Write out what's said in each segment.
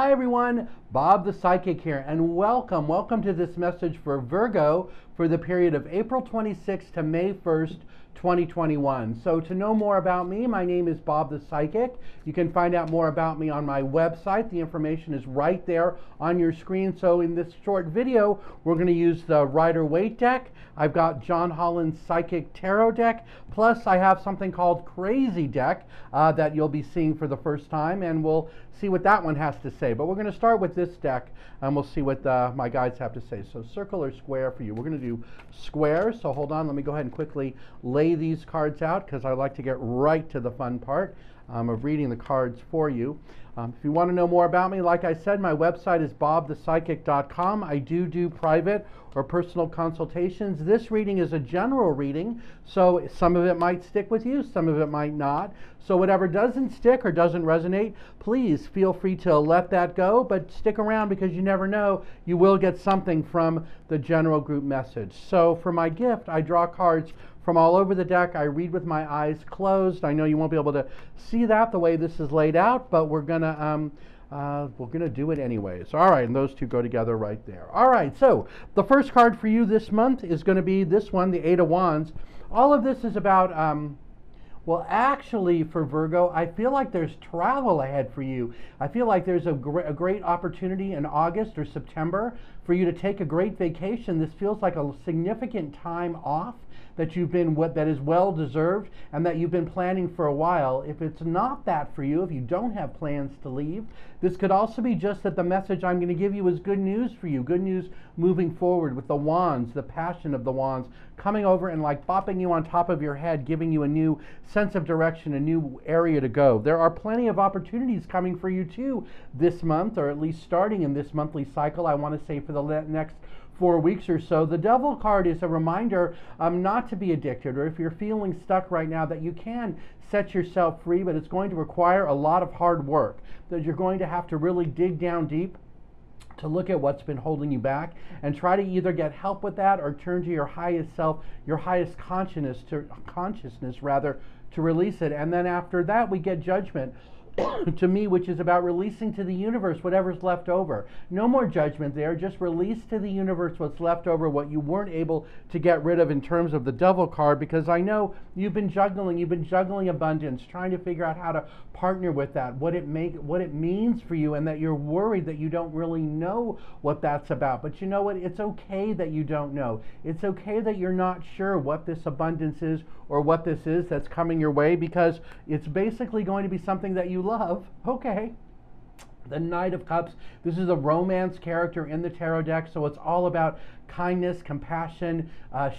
Hi everyone, Bob the Psychic here, and welcome to this message for Virgo for the period of April 26th to May 1st, 2021. So to know more about me, my name is Bob the Psychic. You can find out more about me on my website. The information is right there on your screen. So in this short video, we're going to use the Rider-Waite deck. I've got John Holland's Psychic Tarot deck, plus I have something called Crazy deck that you'll be seeing for the first time, and we'll see what that one has to say. But we're going to start with this deck, and we'll see what my guides have to say. So circle or square for you. We're going to do square, so hold on. Let me go ahead and quickly lay these cards out because I like to get right to the fun part of reading the cards for you. If you want to know more about me, like I said, my website is bobthepsychic.com. I do private or personal consultations. This reading is a general reading, so some of it might stick with you, some of it might not. So whatever doesn't stick or doesn't resonate, please feel free to let that go, but stick around because you never know, you will get something from the general group message. So for my gift, I draw cards from all over the deck. I read with my eyes closed. I know you won't be able to see that the way this is laid out, but we're gonna do it anyways. All right, and those two go together right there. All right, so the first card for you this month is going to be this one, the Eight of Wands. All of this is about well, actually, for Virgo, I feel like there's travel ahead for you. I feel like there's a great opportunity in August or September for you to take a great vacation. This feels like a significant time off that you've been that is well deserved and that you've been planning for a while. If it's not that for you, if you don't have plans to leave, this could also be just that the message I'm going to give you is good news for you. Good news moving forward with the wands, the passion of the wands coming over and like bopping you on top of your head, giving you a new sense of direction, a new area to go. There are plenty of opportunities coming for you too this month, or at least starting in this monthly cycle, I want to say for the next 4 weeks or so. The Devil card is a reminder not to be addicted, or if you're feeling stuck right now, that you can set yourself free, but it's going to require a lot of hard work, that you're going to have to really dig down deep to look at what's been holding you back and try to either get help with that or turn to your highest self, your highest consciousness rather, to release it. And then after that, we get Judgment. To me, which is about releasing to the universe whatever's left over. No more judgment there, just release to the universe what's left over, what you weren't able to get rid of in terms of the Devil card, because I know you've been juggling abundance, trying to figure out how to partner with that, what it means for you, and that you're worried that you don't really know what that's about. But you know what? It's okay that you don't know. It's okay that you're not sure what this abundance is or what this is that's coming your way, because it's basically going to be something that you love. Okay. The Knight of Cups. This is a romance character in the tarot deck, so it's all about kindness, compassion,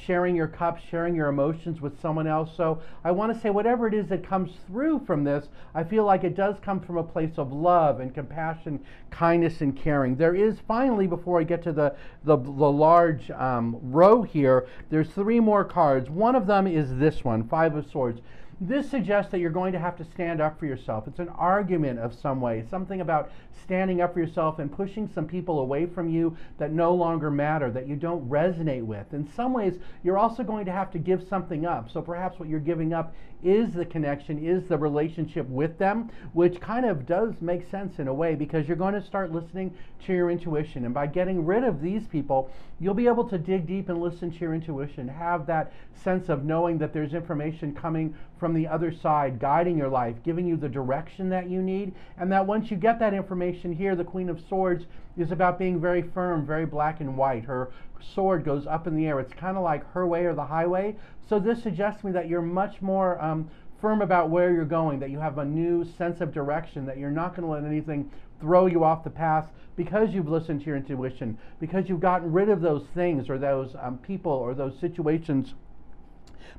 sharing your cups, sharing your emotions with someone else. So I want to say whatever it is that comes through from this, I feel like it does come from a place of love and compassion, kindness and caring. There is finally, before I get to the large row here, there's 3 more cards. One of them is this one, Five of Swords. This suggests that you're going to have to stand up for yourself. It's an argument of some way, something about standing up for yourself and pushing some people away from you that no longer matter, that you don't resonate with. In some ways, you're also going to have to give something up. So perhaps what you're giving up is the connection, is the relationship with them, which kind of does make sense in a way, because you're going to start listening to your intuition. And by getting rid of these people, you'll be able to dig deep and listen to your intuition, have that sense of knowing that there's information coming from the other side, guiding your life, giving you the direction that you need, and that once you get that information here, the Queen of Swords is about being very firm, very black and white. Her sword goes up in the air. It's kind of like her way or the highway. So this suggests to me that you're much more firm about where you're going, that you have a new sense of direction, that you're not going to let anything throw you off the path because you've listened to your intuition, because you've gotten rid of those things or those people or those situations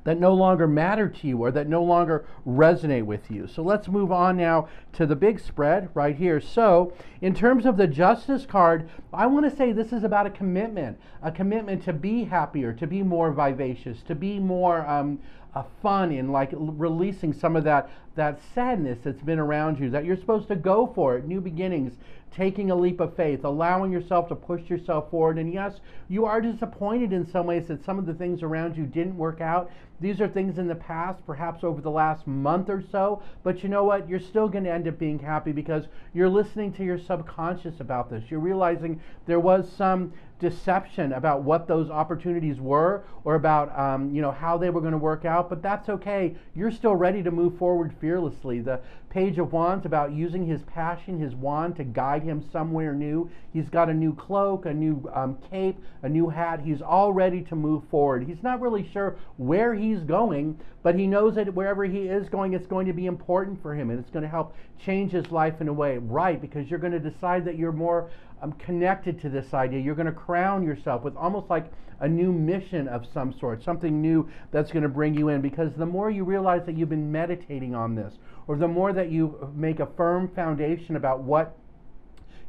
that no longer matter to you or that no longer resonate with you. So let's move on now to the big spread right here. So in terms of the Justice card, I want to say this is about a commitment to be happier, to be more vivacious, to be more fun in like releasing some of that sadness that's been around you, that you're supposed to go for it, new beginnings, taking a leap of faith, allowing yourself to push yourself forward. And yes, you are disappointed in some ways that some of the things around you didn't work out these are things in the past, perhaps over the last month or so, but you know what? You're still going to end up being happy because you're listening to your subconscious about this. You're realizing there was some deception about what those opportunities were, or about how they were going to work out, but that's okay. You're still ready to move forward fearlessly. The Page of Wands about using his passion, his wand, to guide him somewhere new. He's got a new cloak, a new cape, a new hat. He's all ready to move forward. He's not really sure where he's going, but he knows that wherever he is going, it's going to be important for him, and it's going to help change his life in a way, right? Because you're going to decide that you're more connected to this idea. You're going to crown yourself with almost like a new mission of some sort, something new that's going to bring you in, because the more you realize that you've been meditating on this, or the more that you make a firm foundation about what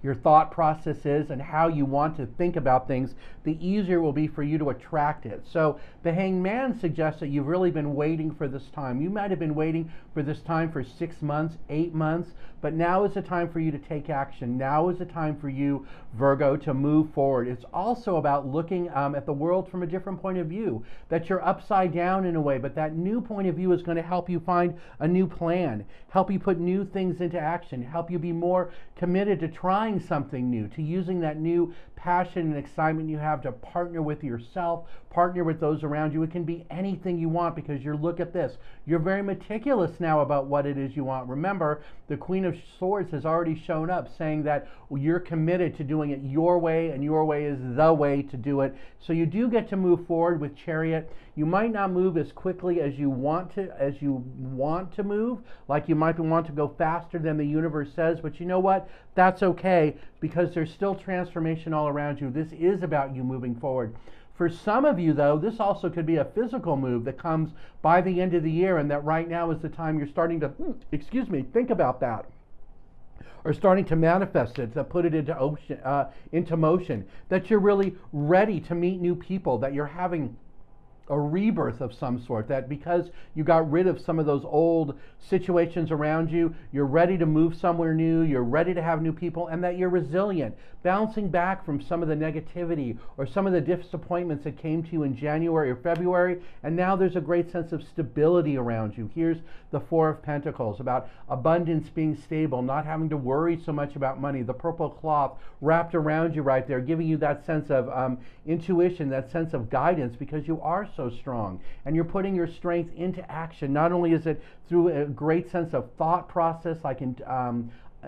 your thought process is and how you want to think about things, the easier it will be for you to attract it. So the Hanged Man suggests that you've really been waiting for this time. You might have been waiting for this time for 6 months, 8 months, but now is the time for you to take action. Now is the time for you, Virgo, to move forward. It's also about looking at the world from a different point of view, that you're upside down in a way, but that new point of view is going to help you find a new plan, help you put new things into action, help you be more committed to trying something new, to using that new passion and excitement you have to partner with yourself, partner with those around you. It can be anything you want, because look at this. You're very meticulous now about what it is you want. Remember, the Queen of Swords has already shown up saying that you're committed to doing it your way, and your way is the way to do it. So you do get to move forward with Chariot. You might not move as quickly as you want to move, like you might want to go faster than the universe says, but you know what? That's okay, because there's still transformation all around you. This is about you moving forward. For some of you, though, this also could be a physical move that comes by the end of the year, and that right now is the time you're starting to, think about that, or starting to manifest it, to put it into motion, that you're really ready to meet new people, that you're having a rebirth of some sort, that because you got rid of some of those old situations around you, you're ready to move somewhere new, you're ready to have new people, and that you're resilient, bouncing back from some of the negativity or some of the disappointments that came to you in January or February, and now there's a great sense of stability around you. Here's the Four of Pentacles, about abundance, being stable, not having to worry so much about money. The purple cloth wrapped around you right there, giving you that sense of intuition, that sense of guidance, because you are so strong and you're putting your strength into action. Not only is it through a great sense of thought process, like in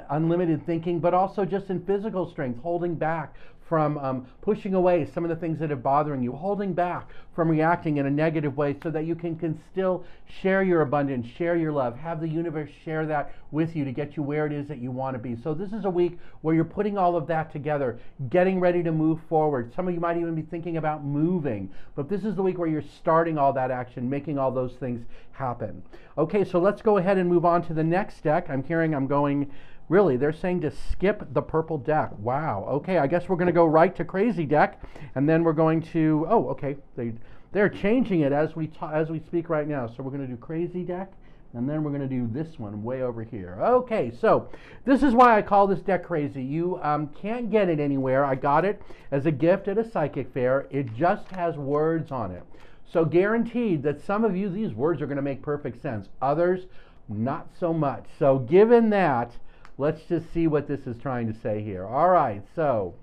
unlimited thinking, but also just in physical strength, holding back from pushing away some of the things that are bothering you, holding back from reacting in a negative way, so that you can still share your abundance, share your love, have the universe share that with you to get you where it is that you want to be. So this is a week where you're putting all of that together, getting ready to move forward. Some of you might even be thinking about moving, but this is the week where you're starting all that action, making all those things happen. Okay, so let's go ahead and move on to the next deck. Really, they're saying to skip the purple deck. Wow. Okay, I guess we're going to go right to crazy deck, and then we're going to. Oh, okay. They're changing it as we speak right now. So we're going to do crazy deck, and then we're going to do this one way over here. Okay, so this is why I call this deck crazy. You can't get it anywhere. I got it as a gift at a psychic fair. It just has words on it. So guaranteed that some of you, these words are going to make perfect sense. Others, not so much. So given that, let's just see what this is trying to say here. All right, so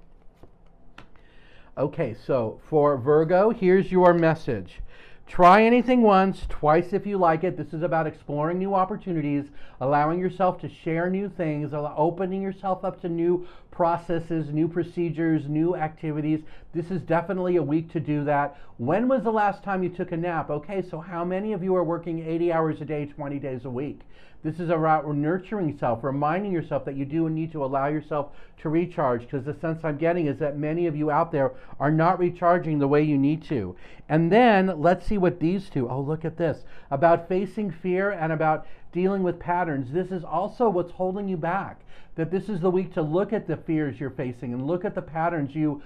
for Virgo, here's your message. Try anything once, twice if you like it. This is about exploring new opportunities, allowing yourself to share new things, opening yourself up to new processes, new procedures, new activities. This is definitely a week to do that. When was the last time you took a nap? Okay, so how many of you are working 80 hours a day, 20 days a week? This is about nurturing self, reminding yourself that you do need to allow yourself to recharge, because the sense I'm getting is that many of you out there are not recharging the way you need to. And then let's see what these two, oh, look at this, about facing fear and about dealing with patterns. This is also what's holding you back. That this is the week to look at the fears you're facing and look at the patterns you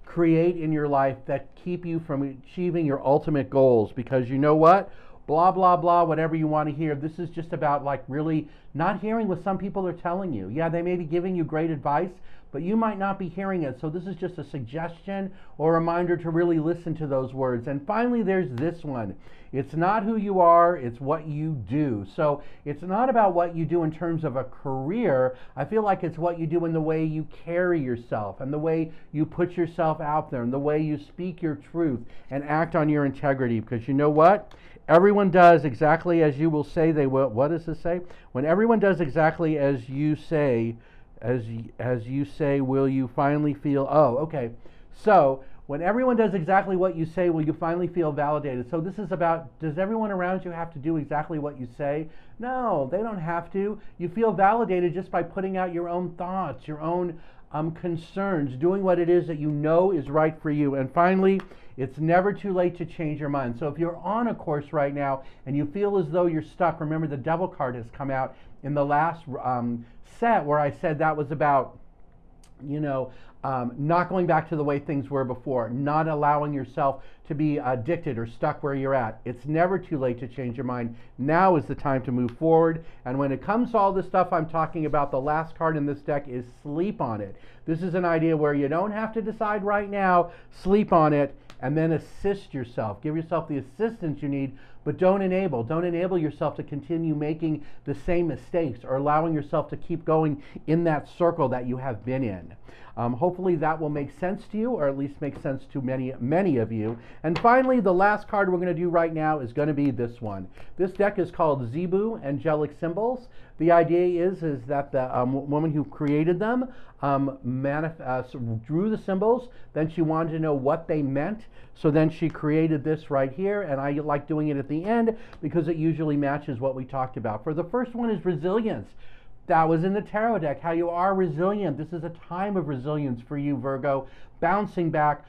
create in your life that keep you from achieving your ultimate goals. Because you know what? Blah, blah, blah, whatever you want to hear. This is just about like really not hearing what some people are telling you. Yeah, they may be giving you great advice, but you might not be hearing it. So this is just a suggestion or a reminder to really listen to those words. And finally, there's this one. It's not who you are, it's what you do. So it's not about what you do in terms of a career. I feel like it's what you do in the way you carry yourself and the way you put yourself out there and the way you speak your truth and act on your integrity. Because you know what? Everyone does exactly as you will say they will. What does this say? When everyone does exactly as you say, as you say, will you finally feel, oh, okay. So when everyone does exactly what you say, will you finally feel validated? So this is about, does everyone around you have to do exactly what you say? No, they don't have to. You feel validated just by putting out your own thoughts, your own concerns, doing what it is that you know is right for you. And finally, it's never too late to change your mind. So if you're on a course right now and you feel as though you're stuck, remember the Devil card has come out in the last set where I said that was about, not going back to the way things were before, not allowing yourself to be addicted or stuck where you're at. It's never too late to change your mind. Now is the time to move forward. And when it comes to all this stuff I'm talking about, the last card in this deck is sleep on it. This is an idea where you don't have to decide right now, sleep on it, and then assist yourself. Give yourself the assistance you need, but don't enable yourself to continue making the same mistakes or allowing yourself to keep going in that circle that you have been in. Hopefully that will make sense to you, or at least make sense to many of you. And finally, the last card we're going to do right now is going to be this one. This deck is called Zebu, Angelic Symbols. The idea is that the woman who created them drew the symbols, then she wanted to know what they meant, so then she created this right here, and I like doing it at the end because it usually matches what we talked about. For the first one is resilience. That was in the tarot deck, how you are resilient. This is a time of resilience for you, Virgo. Bouncing back,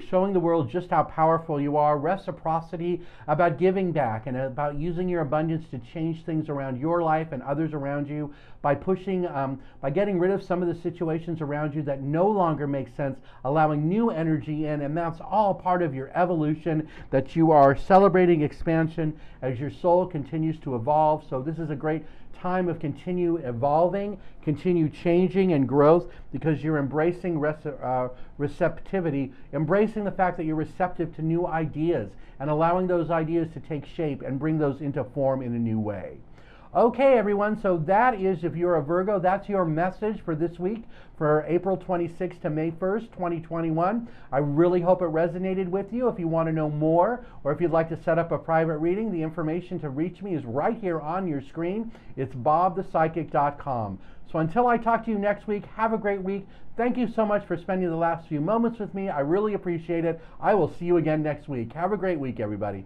showing the world just how powerful you are. Reciprocity, about giving back and about using your abundance to change things around your life and others around you by pushing, by getting rid of some of the situations around you that no longer make sense, allowing new energy in, and that's all part of your evolution, that you are celebrating expansion as your soul continues to evolve. So this is a great time of continue evolving, continue changing and growth, because you're embracing receptivity, embracing the fact that you're receptive to new ideas and allowing those ideas to take shape and bring those into form in a new way. Okay, everyone, so that is, if you're a Virgo, that's your message for this week, for April 26th to May 1st, 2021. I really hope it resonated with you. If you want to know more, or if you'd like to set up a private reading, the information to reach me is right here on your screen. It's bobthepsychic.com. So until I talk to you next week, have a great week. Thank you so much for spending the last few moments with me. I really appreciate it. I will see you again next week. Have a great week, everybody.